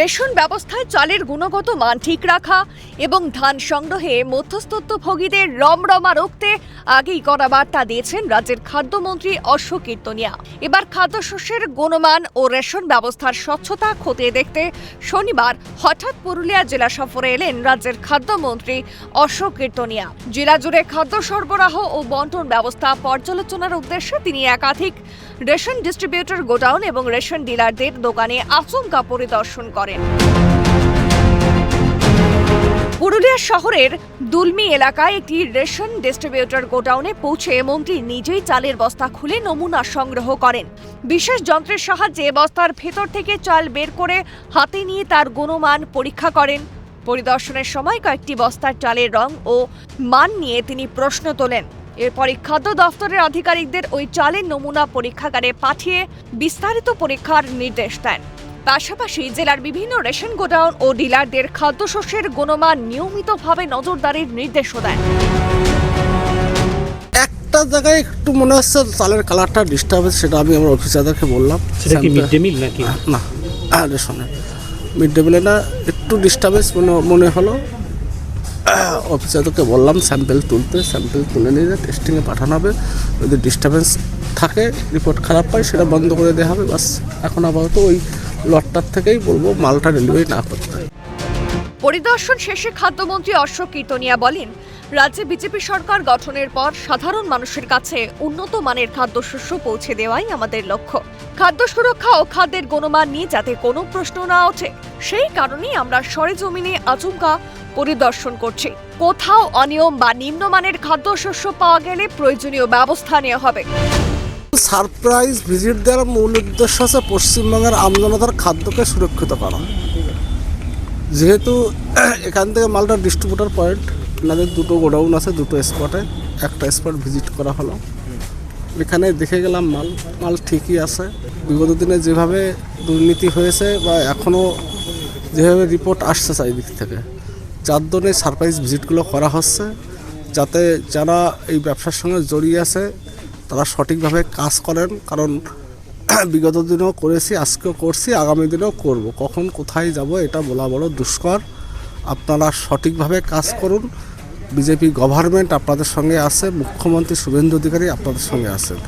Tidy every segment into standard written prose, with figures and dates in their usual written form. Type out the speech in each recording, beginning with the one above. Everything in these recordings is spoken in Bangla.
রেশন ব্যবস্থায় চালের গুণগত মান ঠিক রাখা এবং ধান সংগ্রহে মধ্যস্থত্বভোগীদের রমরমা রুখতে আগেই করা বার্তা দিয়েছেন রাজ্যের খাদ্যমন্ত্রী অশোক কীর্তনিয়া। এবার খাদ্যশস্যের গুণমান ও রেশন ব্যবস্থার স্বচ্ছতা খতিয়ে দেখতে শনিবার হঠাৎ পুরুলিয়া জেলা সফরে এলেন রাজ্যের খাদ্যমন্ত্রী অশোক কীর্তনিয়া। জেলা জুড়ে খাদ্য সরবরাহ ও বন্টন ব্যবস্থা পর্যালোচনার উদ্দেশ্যে তিনি একাধিক রেশন ডিস্ট্রিবিউটর গোডাউন এবং রেশন ডিলারদের দোকানে আচমকা পরিদর্শন করেন। পুরুলিয়া শহরের দুলমি এলাকায় একটি রেশন ডিস্ট্রিবিউটর গোডাউনে পৌঁছে মন্ত্রী নিজেই চালের বস্তা খুলে নমুনা সংগ্রহ করেন। বিশেষ যন্ত্রের সাহায্যে বস্তার ভেতর থেকে চাল বের করে হাতে নিয়ে তার গুণমান পরীক্ষা করেন। পরিদর্শনের সময় কয়েকটি বস্তার চালের রং ও মান নিয়ে তিনি প্রশ্ন তোলেন। এরপরই খাদ্য দফতরের আধিকারিকদের ওই চালের নমুনা পরীক্ষাগারে পাঠিয়ে বিস্তারিত পরীক্ষার নির্দেশ দেন। পাশাপাশি জেলার বিভিন্ন রেশন গোডাউন ও ডিলারদের খাদ্যশস্যের গুণমান নিয়মিতভাবে নজরদারির নির্দেশও দেন। একটা জায়গায় একটু মনে হচ্ছে চালের কালারটা ডিস্টার্ব হচ্ছে, সেটা আমি আমার অফিসারদেরকে বললাম। সেটা কি মিড ডে মিল নাকি? না, রেশনে মিড ডে মিলে না, একটু ডিস্টার্বেন্স মনে হলো। অফিসারদেরকে বললাম স্যাম্পেল তুলে নিয়ে টেস্টিংয়ে পাঠানো হবে। যদি ডিস্টার্বেন্স থাকে, রিপোর্ট খারাপ পাই, সেটা বন্ধ করে দেওয়া হবে। বাস এখন আপাতত ওই লটটার থেকেই বলবো মালটা ডেলিভারি না করতে। পরিদর্শন শেষে খাদ্যমন্ত্রী অশোক কীর্তনিয়া বলেন, রাজ্যে বিজেপি সরকার গঠনের পর সাধারণ মানুষের কাছে উন্নত মানের খাদ্যশস্য পৌঁছে দেওয়াই আমাদের লক্ষ্য। খাদ্য সুরক্ষা ও খাদ্যের গুণমান নিয়ে যাতে কোনো প্রশ্ন না ওঠে, সেই কারণেই আমরা সরেজমিনে আচমকা পরিদর্শন করছি। কোথাও অনিয়ম বা নিম্নমানের খাদ্যশস্য পাওয়া গেলে প্রয়োজনীয় ব্যবস্থা নেওয়া হবে। সারপ্রাইজ ভিজিট দেওয়ার মূল উদ্দেশ্য হচ্ছে পশ্চিমবঙ্গের আমজনতার খাদ্যকে সুরক্ষিত করা। যেহেতু এখান থেকে মালটা ডিস্ট্রিবিউটার পয়েন্ট, আপনাদের দুটো গোডাউন আছে, দুটো স্পটে একটা স্পট ভিজিট করা হলো। এখানে দেখে গেলাম মাল ঠিকই আছে। বিগত দিনে যেভাবে দুর্নীতি হয়েছে বা এখনও যেভাবে রিপোর্ট আসছে চারিদিক থেকে, যার জন্য সারপ্রাইজ ভিজিটগুলো করা হচ্ছে, যাতে যারা এই ব্যবসার সঙ্গে জড়িয়ে আছে তারা সঠিকভাবে কাজ করেন। কারণ বিগত দিনেও করেছি, আজকেও করছি, আগামী দিনেও করব। কখন কোথায় যাব এটা বলা বড় দুষ্কর। আপনারা সঠিকভাবে কাজ করুন। বিজেপি গভর্নমেন্ট আপনাদের সঙ্গে আছে, মুখ্যমন্ত্রী শুভেন্দু অধিকারী আপনাদের সঙ্গে আছেন।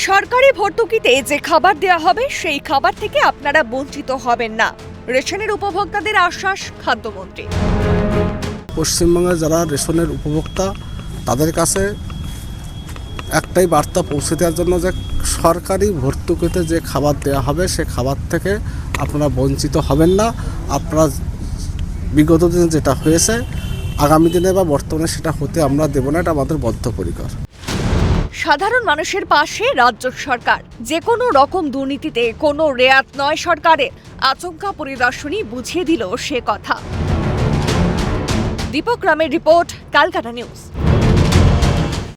সরকারি ভর্তুকিতে যে খাবার দেওয়া হবে সেই খাবার থেকে আপনারা বঞ্চিত হবেন না, রেশনের উপভোক্তাদের আশ্বাস খাদ্যমন্ত্রী। পশ্চিমবঙ্গে যারা রেশনের উপভোক্তা, তাদের কাছে একটাই বার্তা পৌঁছে দেওয়ার জন্য যে সরকারি ভর্তুকিতে যে খাবার দেওয়া হবে সে খাবার থেকে আপনারা বঞ্চিত হবেন না। আপনারা বিগত দিনে যেটা হয়েছে, আগামী দিনে বা বর্তমানে সেটা হতে আমরা দেব না, এটা আমাদের বদ্ধপরিকর। সাধারণ মানুষের পাশে রাজ্য সরকার। যে কোনো রকম দুর্নীতিতে কোনো রেয়াত নয় সরকারের। আচমকা পরিদর্শনই বুঝিয়ে দিল সে কথা। দীপক রামের রিপোর্ট, ক্যালকাটা নিউজ।